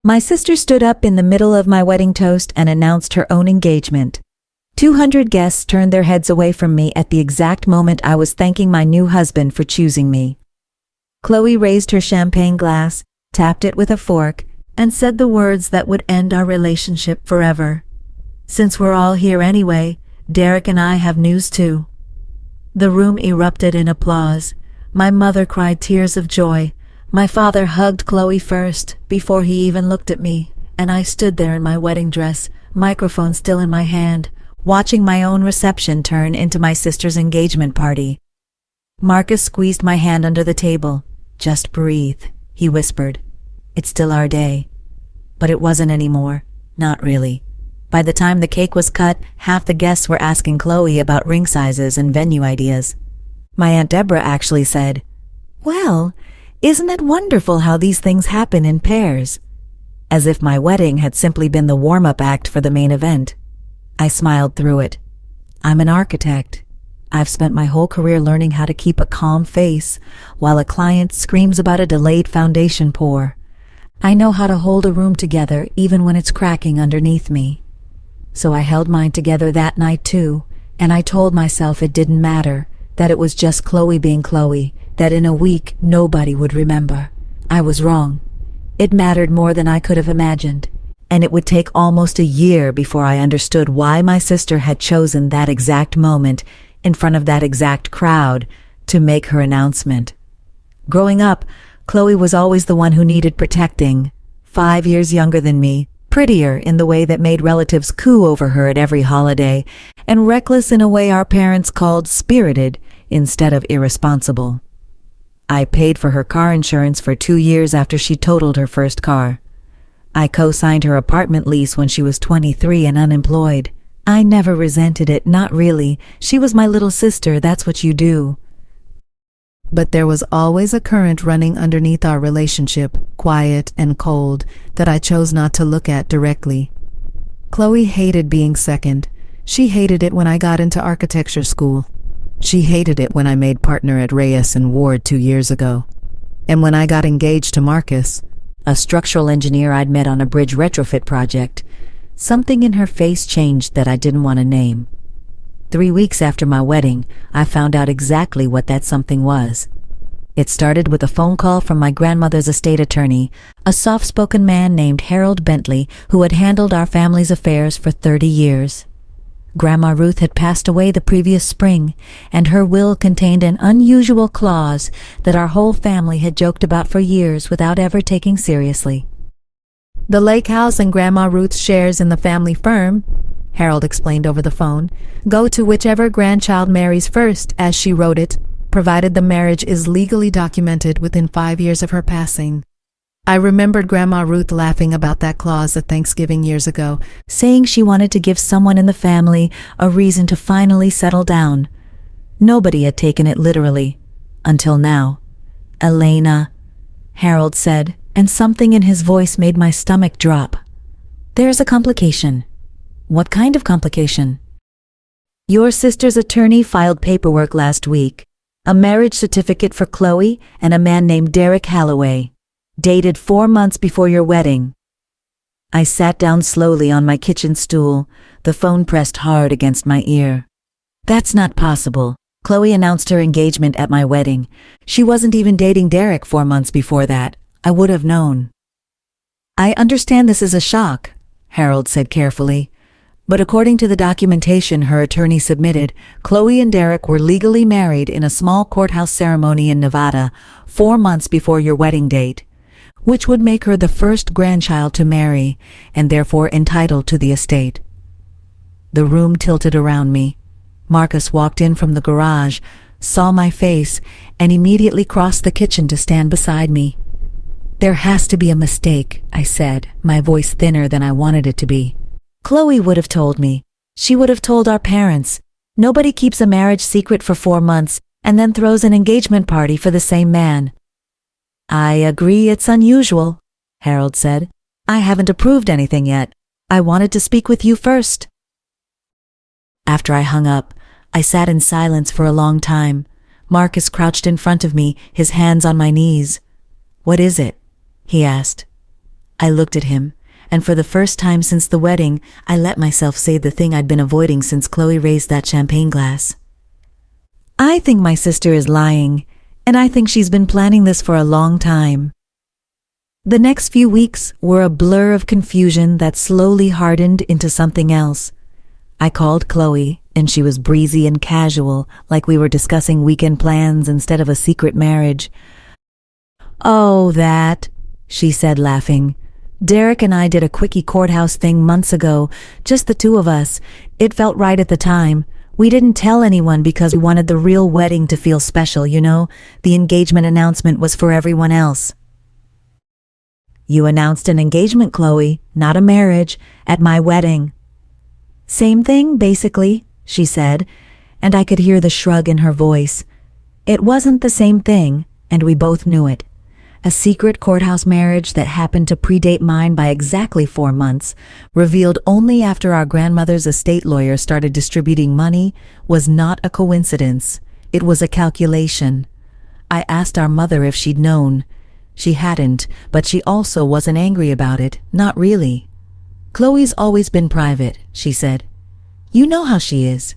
My sister stood up in the middle of my wedding toast and announced her own engagement. 200 guests turned their heads away from me at the exact moment I was thanking my new husband for choosing me. Chloe raised her champagne glass, tapped it with a fork, and said the words that would end our relationship forever. Since we're all here anyway, Derek and I have news too. The room erupted in applause. My mother cried tears of joy. My father hugged Chloe first, before he even looked at me, and I stood there in my wedding dress, microphone still in my hand, watching my own reception turn into my sister's engagement party. Marcus squeezed my hand under the table. "Just breathe," he whispered. "It's still our day." But it wasn't anymore. Not really. By the time the cake was cut, half the guests were asking Chloe about ring sizes and venue ideas. My Aunt Deborah actually said, "Well, isn't it wonderful how these things happen in pairs?" As if my wedding had simply been the warm-up act for the main event. I smiled through it. I'm an architect. I've spent my whole career learning how to keep a calm face while a client screams about a delayed foundation pour. I know how to hold a room together even when it's cracking underneath me. So I held mine together that night too, and I told myself it didn't matter, that it was just Chloe being Chloe, that in a week nobody would remember. I was wrong. It mattered more than I could have imagined, and it would take almost a year before I understood why my sister had chosen that exact moment in front of that exact crowd to make her announcement. Growing up, Chloe was always the one who needed protecting, 5 years younger than me, prettier in the way that made relatives coo over her at every holiday, and reckless in a way our parents called spirited instead of irresponsible. I paid for her car insurance for 2 years after she totaled her first car. I co-signed her apartment lease when she was 23 and unemployed. I never resented it, not really. She was my little sister, that's what you do. But there was always a current running underneath our relationship, quiet and cold, that I chose not to look at directly. Chloe hated being second. She hated it when I got into architecture school. She hated it when I made partner at Reyes and Ward 2 years ago. And when I got engaged to Marcus, a structural engineer I'd met on a bridge retrofit project, something in her face changed that I didn't want to name. 3 weeks after my wedding, I found out exactly what that something was. It started with a phone call from my grandmother's estate attorney, a soft-spoken man named Harold Bentley who had handled our family's affairs for 30 years. Grandma Ruth had passed away the previous spring, and her will contained an unusual clause that our whole family had joked about for years without ever taking seriously. "The lake house and Grandma Ruth's shares in the family firm," Harold explained over the phone, "go to whichever grandchild marries first, as she wrote it, provided the marriage is legally documented within 5 years of her passing." I remembered Grandma Ruth laughing about that clause at Thanksgiving years ago, saying she wanted to give someone in the family a reason to finally settle down. Nobody had taken it literally, until now. "Elena," Harold said, and something in his voice made my stomach drop. "There's a complication." "What kind of complication?" "Your sister's attorney filed paperwork last week. A marriage certificate for Chloe and a man named Derek Halloway, dated 4 months before your wedding." I sat down slowly on my kitchen stool, the phone pressed hard against my ear. "That's not possible. Chloe announced her engagement at my wedding. She wasn't even dating Derek 4 months before that. I would have known." "I understand this is a shock," Harold said carefully. "But according to the documentation her attorney submitted, Chloe and Derek were legally married in a small courthouse ceremony in Nevada 4 months before your wedding date, which would make her the first grandchild to marry, and therefore entitled to the estate." The room tilted around me. Marcus walked in from the garage, saw my face, and immediately crossed the kitchen to stand beside me. "There has to be a mistake," I said, my voice thinner than I wanted it to be. "Chloe would have told me. She would have told our parents. Nobody keeps a marriage secret for 4 months and then throws an engagement party for the same man." "I agree it's unusual," Harold said. "I haven't approved anything yet. I wanted to speak with you first." After I hung up, I sat in silence for a long time. Marcus crouched in front of me, his hands on my knees. "What is it?" he asked. I looked at him, and for the first time since the wedding, I let myself say the thing I'd been avoiding since Chloe raised that champagne glass. I think my sister is lying, and I think she's been planning this for a long time. The next few weeks were a blur of confusion that slowly hardened into something else. I called Chloe, and she was breezy and casual, like we were discussing weekend plans instead of a secret marriage. "Oh, that," she said, laughing. "Derek and I did a quickie courthouse thing months ago, just the two of us. It felt right at the time. We didn't tell anyone because we wanted the real wedding to feel special, you know? The engagement announcement was for everyone else." "You announced an engagement, Chloe, not a marriage, at my wedding." "Same thing, basically," she said, and I could hear the shrug in her voice. It wasn't the same thing, and we both knew it. A secret courthouse marriage that happened to predate mine by exactly 4 months, revealed only after our grandmother's estate lawyer started distributing money, was not a coincidence. It was a calculation. I asked our mother if she'd known. She hadn't, but she also wasn't angry about it, not really. "Chloe's always been private," she said. "You know how she is.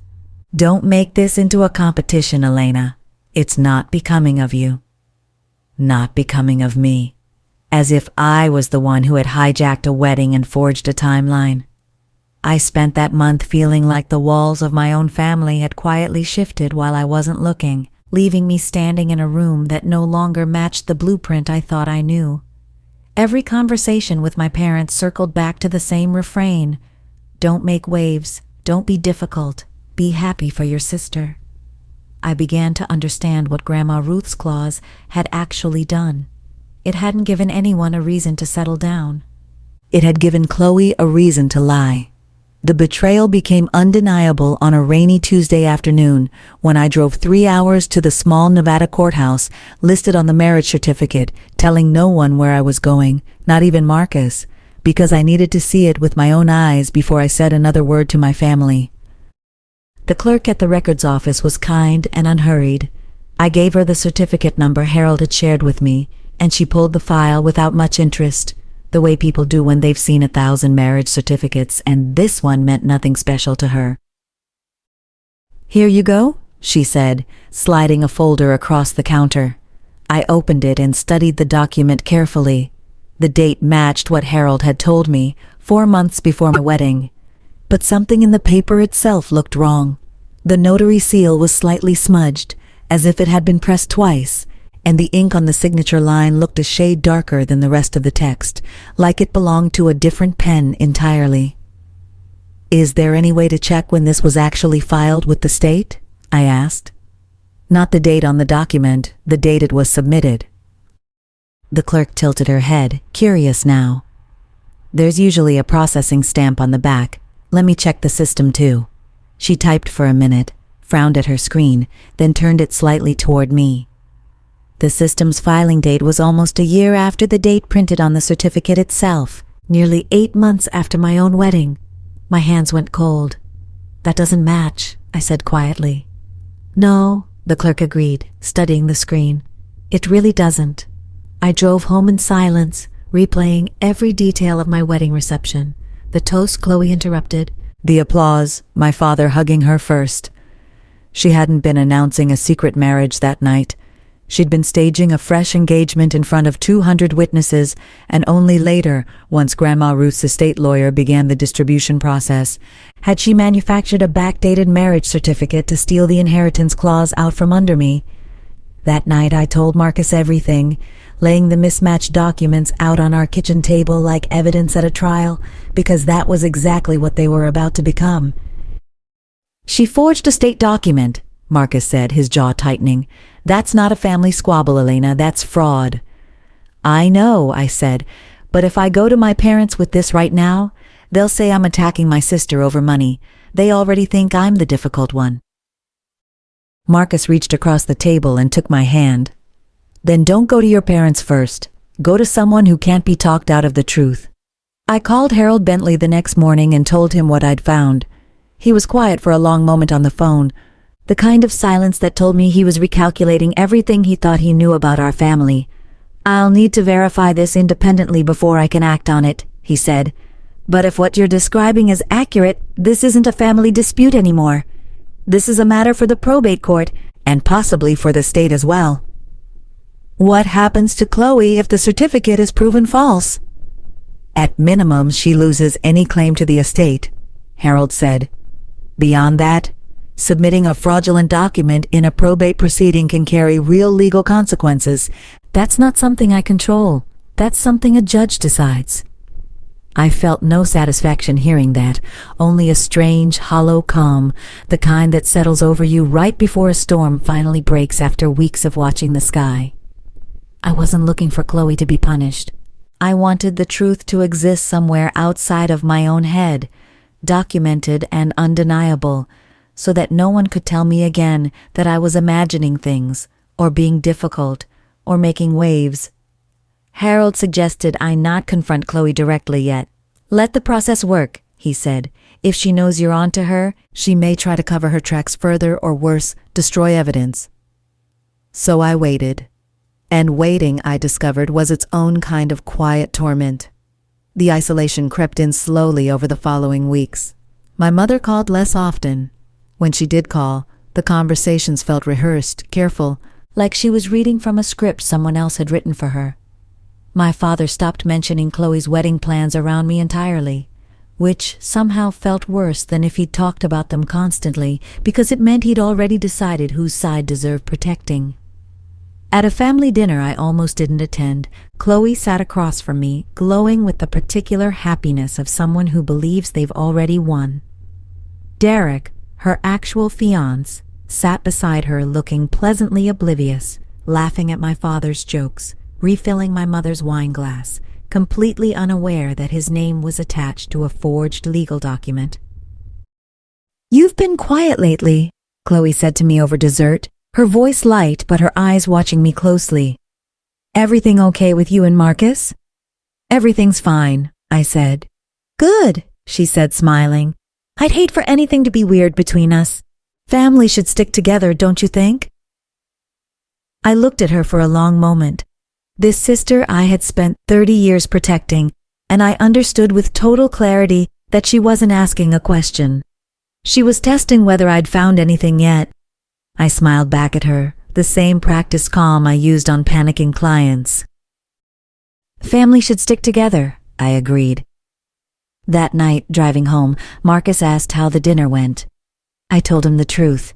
Don't make this into a competition, Elena. It's not becoming of you." Not becoming of me. As if I was the one who had hijacked a wedding and forged a timeline. I spent that month feeling like the walls of my own family had quietly shifted while I wasn't looking, leaving me standing in a room that no longer matched the blueprint I thought I knew. Every conversation with my parents circled back to the same refrain: "Don't make waves, don't be difficult, be happy for your sister." I began to understand what Grandma Ruth's clause had actually done. It hadn't given anyone a reason to settle down. It had given Chloe a reason to lie. The betrayal became undeniable on a rainy Tuesday afternoon when I drove 3 hours to the small Nevada courthouse listed on the marriage certificate, telling no one where I was going, not even Marcus, because I needed to see it with my own eyes before I said another word to my family. The clerk at the records office was kind and unhurried. I gave her the certificate number Harold had shared with me, and she pulled the file without much interest, the way people do when they've seen 1,000 marriage certificates, and this one meant nothing special to her. "Here you go," she said, sliding a folder across the counter. I opened it and studied the document carefully. The date matched what Harold had told me, 4 months before my wedding. But something in the paper itself looked wrong. The notary seal was slightly smudged, as if it had been pressed twice, and the ink on the signature line looked a shade darker than the rest of the text, like it belonged to a different pen entirely. "Is there any way to check when this was actually filed with the state?" I asked. "Not the date on the document, the date it was submitted." The clerk tilted her head, curious now. "There's usually a processing stamp on the back. Let me check the system too." She typed for a minute, frowned at her screen, then turned it slightly toward me. The system's filing date was almost a year after the date printed on the certificate itself, nearly 8 months after my own wedding. My hands went cold. "That doesn't match," I said quietly. "No," the clerk agreed, studying the screen. "It really doesn't." I drove home in silence, replaying every detail of my wedding reception. The toast Chloe interrupted. The applause, my father hugging her first. She hadn't been announcing a secret marriage that night. She'd been staging a fresh engagement in front of 200 witnesses, and only later, once Grandma Ruth's estate lawyer began the distribution process, had she manufactured a backdated marriage certificate to steal the inheritance clause out from under me. That night I told Marcus everything, laying the mismatched documents out on our kitchen table like evidence at a trial, because that was exactly what they were about to become. "She forged a state document," Marcus said, his jaw tightening. "That's not a family squabble, Elena, that's fraud." "I know," I said, "but if I go to my parents with this right now, they'll say I'm attacking my sister over money. They already think I'm the difficult one." Marcus reached across the table and took my hand. "Then don't go to your parents first. Go to someone who can't be talked out of the truth." I called Harold Bentley the next morning and told him what I'd found. He was quiet for a long moment on the phone, the kind of silence that told me he was recalculating everything he thought he knew about our family. I'll need to verify this independently before I can act on it, he said. But if what you're describing is accurate, this isn't a family dispute anymore. This is a matter for the probate court, and possibly for the state as well. What happens to Chloe if the certificate is proven false? At minimum, she loses any claim to the estate, Harold said. Beyond that, submitting a fraudulent document in a probate proceeding can carry real legal consequences. That's not something I control. That's something a judge decides. I felt no satisfaction hearing that, only a strange, hollow calm, the kind that settles over you right before a storm finally breaks after weeks of watching the sky. I wasn't looking for Chloe to be punished. I wanted the truth to exist somewhere outside of my own head, documented and undeniable, so that no one could tell me again that I was imagining things, or being difficult, or making waves. Harold suggested I not confront Chloe directly yet. Let the process work, he said. If she knows you're onto her, she may try to cover her tracks further or worse, destroy evidence. So I waited. And waiting, I discovered, was its own kind of quiet torment. The isolation crept in slowly over the following weeks. My mother called less often. When she did call, the conversations felt rehearsed, careful, like she was reading from a script someone else had written for her. My father stopped mentioning Chloe's wedding plans around me entirely, which somehow felt worse than if he'd talked about them constantly, because it meant he'd already decided whose side deserved protecting. At a family dinner I almost didn't attend, Chloe sat across from me, glowing with the particular happiness of someone who believes they've already won. Derek, her actual fiancé, sat beside her looking pleasantly oblivious, laughing at my father's jokes, refilling my mother's wine glass, completely unaware that his name was attached to a forged legal document. "You've been quiet lately," Chloe said to me over dessert, her voice light but her eyes watching me closely. "Everything okay with you and Marcus?" "Everything's fine," I said. "Good," she said, smiling. "I'd hate for anything to be weird between us. Family should stick together, don't you think?" I looked at her for a long moment. This sister I had spent 30 years protecting, and I understood with total clarity that she wasn't asking a question. She was testing whether I'd found anything yet. I smiled back at her, the same practiced calm I used on panicking clients. "Family should stick together," I agreed. That night, driving home, Marcus asked how the dinner went. I told him the truth.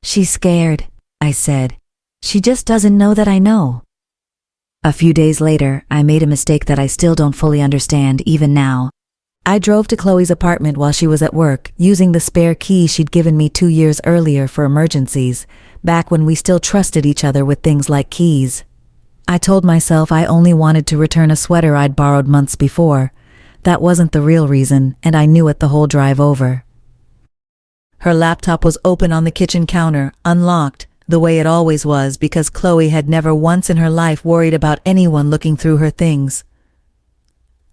"She's scared," I said. "She just doesn't know that I know." A few days later, I made a mistake that I still don't fully understand, even now. I drove to Chloe's apartment while she was at work, using the spare key she'd given me 2 years earlier for emergencies, back when we still trusted each other with things like keys. I told myself I only wanted to return a sweater I'd borrowed months before. That wasn't the real reason, and I knew it the whole drive over. Her laptop was open on the kitchen counter, unlocked, the way it always was, because Chloe had never once in her life worried about anyone looking through her things.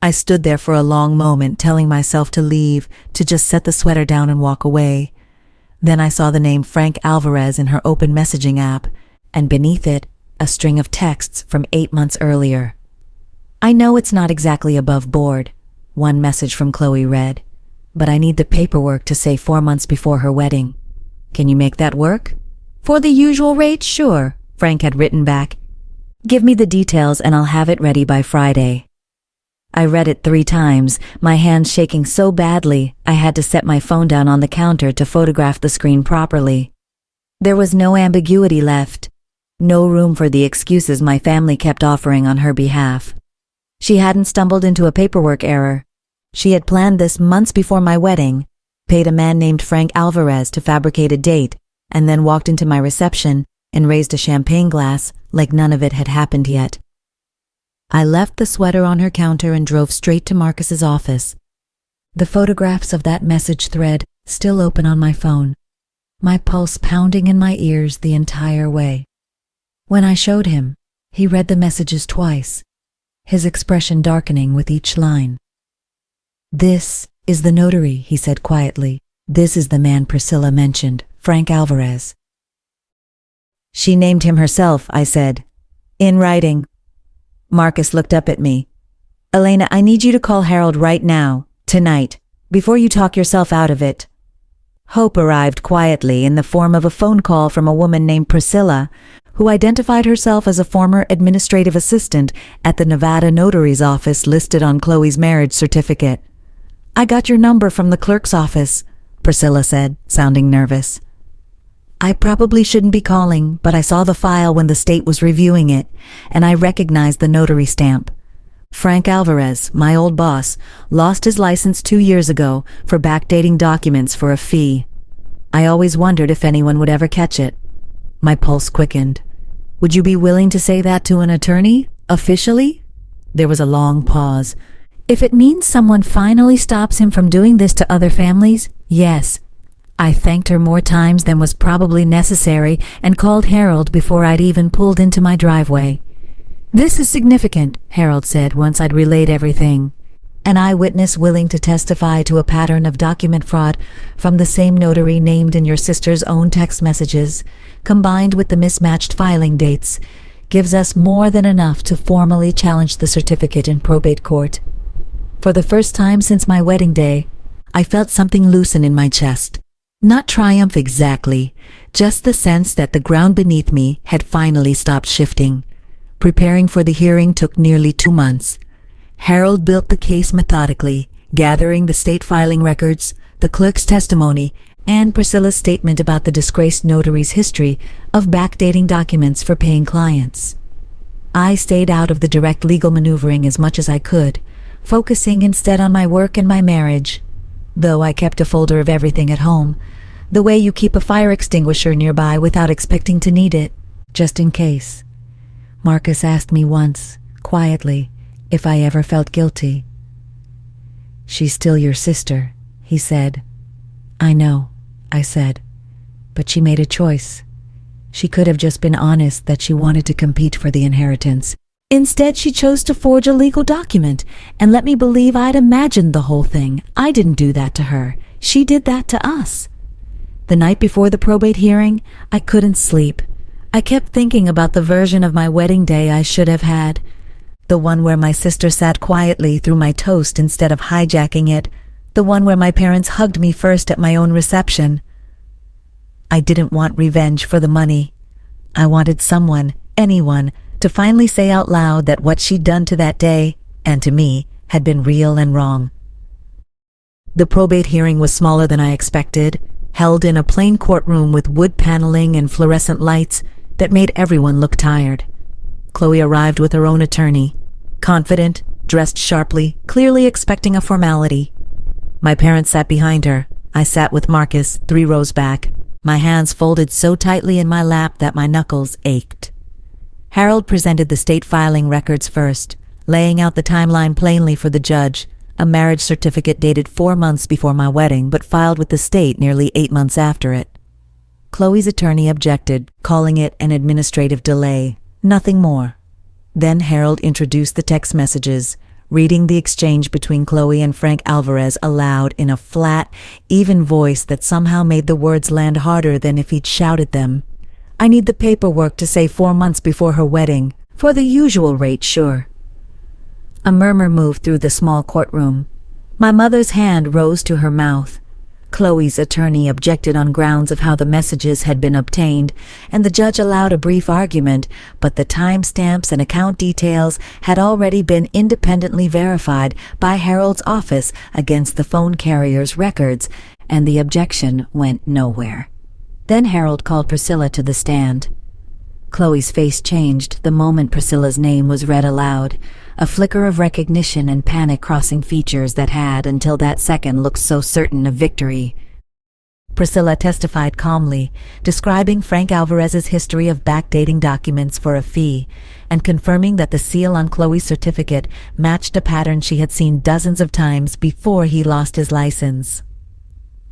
I stood there for a long moment, telling myself to leave, to just set the sweater down and walk away. Then I saw the name Frank Alvarez in her open messaging app, and beneath it, a string of texts from 8 months earlier. "I know it's not exactly above board," one message from Chloe read, "but I need the paperwork to say 4 months before her wedding. Can you make that work?" "For the usual rate, sure," Frank had written back. "Give me the details and I'll have it ready by Friday." I read it 3 times, my hands shaking so badly I had to set my phone down on the counter to photograph the screen properly. There was no ambiguity left, no room for the excuses my family kept offering on her behalf. She hadn't stumbled into a paperwork error. She had planned this months before my wedding, paid a man named Frank Alvarez to fabricate a date, and then walked into my reception and raised a champagne glass like none of it had happened yet. I left the sweater on her counter and drove straight to Marcus's office. The photographs of that message thread still open on my phone, my pulse pounding in my ears the entire way. When I showed him, he read the messages twice, his expression darkening with each line. "This is the notary," he said quietly. "This is the man Priscilla mentioned, Frank Alvarez." "She named him herself," I said. "In writing." Marcus looked up at me. Elena, I need you to call Harold right now, tonight, before you talk yourself out of it. Hope arrived quietly in the form of a phone call from a woman named Priscilla, who identified herself as a former administrative assistant at the Nevada notary's office listed on Chloe's marriage certificate. I got your number from the clerk's office, Priscilla said, sounding nervous. I probably shouldn't be calling, but I saw the file when the state was reviewing it, and I recognized the notary stamp. Frank Alvarez, my old boss, lost his license 2 years ago for backdating documents for a fee. I always wondered if anyone would ever catch it. My pulse quickened. Would you be willing to say that to an attorney, officially? There was a long pause. If it means someone finally stops him from doing this to other families, yes. I thanked her more times than was probably necessary and called Harold before I'd even pulled into my driveway. This is significant, Harold said once I'd relayed everything. An eyewitness willing to testify to a pattern of document fraud from the same notary named in your sister's own text messages, combined with the mismatched filing dates, gives us more than enough to formally challenge the certificate in probate court. For the first time since my wedding day, I felt something loosen in my chest. Not triumph exactly, just the sense that the ground beneath me had finally stopped shifting. Preparing for the hearing took nearly 2 months. Harold built the case methodically, gathering the state filing records, the clerk's testimony, and Priscilla's statement about the disgraced notary's history of backdating documents for paying clients. I stayed out of the direct legal maneuvering as much as I could, focusing instead on my work and my marriage, though I kept a folder of everything at home, the way you keep a fire extinguisher nearby without expecting to need it, just in case. Marcus asked me once, quietly, if I ever felt guilty. She's still your sister, he said. I know, I said, but she made a choice. She could have just been honest that she wanted to compete for the inheritance. Instead, she chose to forge a legal document and let me believe I'd imagined the whole thing. I didn't do that to her. She did that to us. The night before the probate hearing, I couldn't sleep. I kept thinking about the version of my wedding day I should have had. The one where my sister sat quietly through my toast instead of hijacking it. The one where my parents hugged me first at my own reception. I didn't want revenge for the money. I wanted someone, anyone, to finally say out loud that what she'd done to that day, and to me, had been real and wrong. The probate hearing was smaller than I expected, held in a plain courtroom with wood paneling and fluorescent lights that made everyone look tired. Chloe arrived with her own attorney, confident, dressed sharply, clearly expecting a formality. My parents sat behind her. I sat with Marcus, 3 rows back, my hands folded so tightly in my lap that my knuckles ached. Harold presented the state filing records first, laying out the timeline plainly for the judge, a marriage certificate dated 4 months before my wedding but filed with the state nearly 8 months after it. Chloe's attorney objected, calling it an administrative delay, nothing more. Then Harold introduced the text messages, reading the exchange between Chloe and Frank Alvarez aloud in a flat, even voice that somehow made the words land harder than if he'd shouted them. I need the paperwork to say 4 months before her wedding, for the usual rate, sure. A murmur moved through the small courtroom. My mother's hand rose to her mouth. Chloe's attorney objected on grounds of how the messages had been obtained, and the judge allowed a brief argument, but the timestamps and account details had already been independently verified by Harold's office against the phone carrier's records, and the objection went nowhere. Then Harold called Priscilla to the stand. Chloe's face changed the moment Priscilla's name was read aloud, a flicker of recognition and panic crossing features that had, until that second, looked so certain of victory. Priscilla testified calmly, describing Frank Alvarez's history of backdating documents for a fee, and confirming that the seal on Chloe's certificate matched a pattern she had seen dozens of times before he lost his license.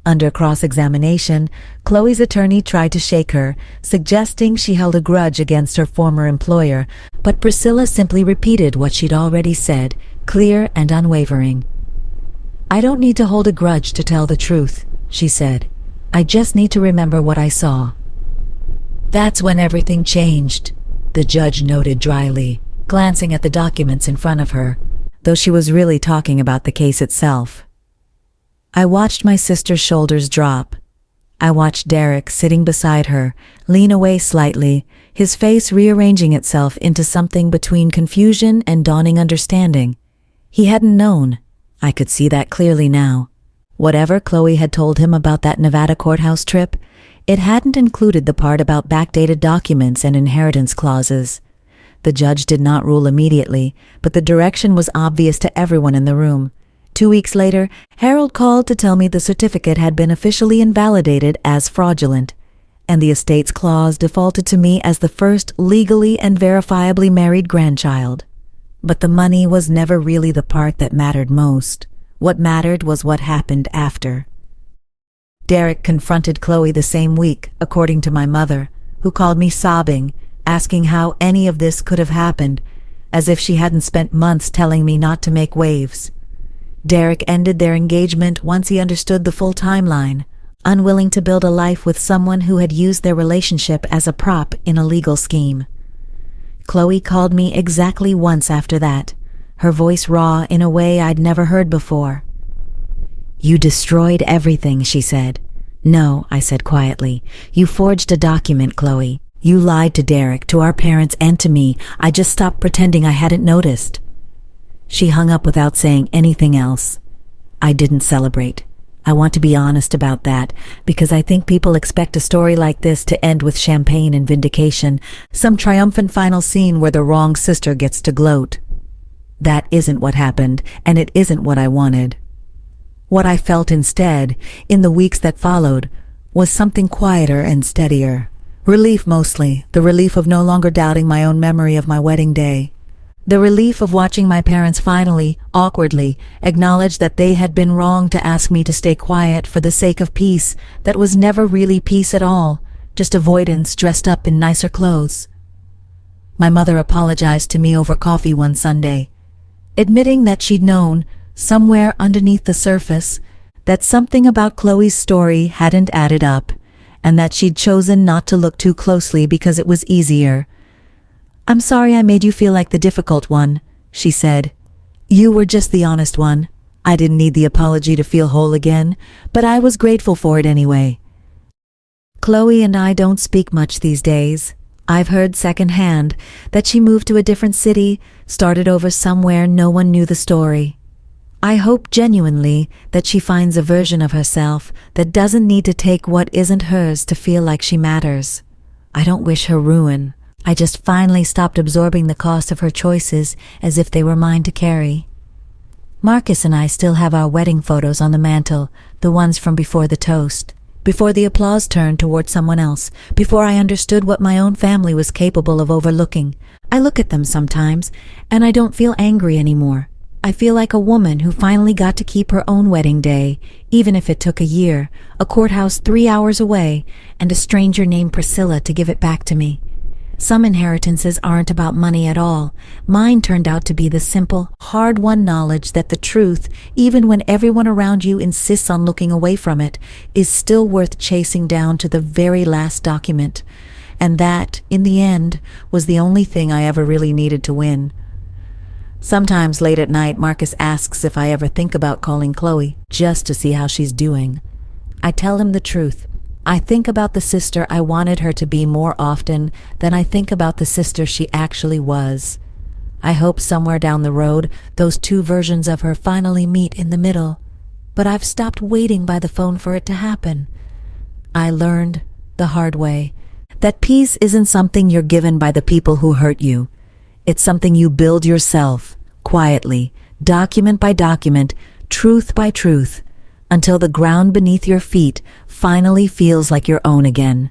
Under cross-examination, Chloe's attorney tried to shake her, suggesting she held a grudge against her former employer, but Priscilla simply repeated what she'd already said, clear and unwavering. I don't need to hold a grudge to tell the truth, she said. I just need to remember what I saw. That's when everything changed, the judge noted dryly. glancing at the documents in front of her, though she was really talking about the case itself. I watched my sister's shoulders drop. I watched Derek, sitting beside her, lean away slightly, his face rearranging itself into something between confusion and dawning understanding. He hadn't known. I could see that clearly now. Whatever Chloe had told him about that Nevada courthouse trip, it hadn't included the part about backdated documents and inheritance clauses. The judge did not rule immediately, but the direction was obvious to everyone in the room. 2 weeks later, Harold called to tell me the certificate had been officially invalidated as fraudulent, and the estate's clause defaulted to me as the first legally and verifiably married grandchild. But the money was never really the part that mattered most. What mattered was what happened after. Derek confronted Chloe the same week, according to my mother, who called me sobbing, asking how any of this could have happened, as if she hadn't spent months telling me not to make waves. Derek ended their engagement once he understood the full timeline, unwilling to build a life with someone who had used their relationship as a prop in a legal scheme. Chloe called me exactly once after that, her voice raw in a way I'd never heard before. "You destroyed everything," she said. "No," I said quietly. "You forged a document, Chloe. You lied to Derek, to our parents, and to me. I just stopped pretending I hadn't noticed." She hung up without saying anything else. I didn't celebrate. I want to be honest about that, because I think people expect a story like this to end with champagne and vindication, some triumphant final scene where the wrong sister gets to gloat. That isn't what happened, and it isn't what I wanted. What I felt instead, in the weeks that followed, was something quieter and steadier. Relief mostly, the relief of no longer doubting my own memory of my wedding day. The relief of watching my parents finally, awkwardly, acknowledge that they had been wrong to ask me to stay quiet for the sake of peace that was never really peace at all, just avoidance dressed up in nicer clothes. My mother apologized to me over coffee one Sunday, admitting that she'd known, somewhere underneath the surface, that something about Chloe's story hadn't added up, and that she'd chosen not to look too closely because it was easier. "I'm sorry I made you feel like the difficult one," she said. "You were just the honest one. I didn't need the apology to feel whole again, but I was grateful for it anyway." Chloe and I don't speak much these days. I've heard secondhand that she moved to a different city, started over somewhere no one knew the story. I hope genuinely that she finds a version of herself that doesn't need to take what isn't hers to feel like she matters. I don't wish her ruin. I just finally stopped absorbing the cost of her choices as if they were mine to carry. Marcus and I still have our wedding photos on the mantel, the ones from before the toast, before the applause turned toward someone else, before I understood what my own family was capable of overlooking. I look at them sometimes, and I don't feel angry anymore. I feel like a woman who finally got to keep her own wedding day, even if it took a year, a courthouse 3 hours away, and a stranger named Priscilla to give it back to me. Some inheritances aren't about money at all. Mine turned out to be the simple, hard-won knowledge that the truth, even when everyone around you insists on looking away from it, is still worth chasing down to the very last document. And that, in the end, was the only thing I ever really needed to win. Sometimes late at night, Marcus asks if I ever think about calling Chloe, just to see how she's doing. I tell him the truth. I think about the sister I wanted her to be more often than I think about the sister she actually was. I hope somewhere down the road, those two versions of her finally meet in the middle. But I've stopped waiting by the phone for it to happen. I learned, the hard way, that peace isn't something you're given by the people who hurt you. It's something you build yourself, quietly, document by document, truth by truth, until the ground beneath your feet finally feels like your own again.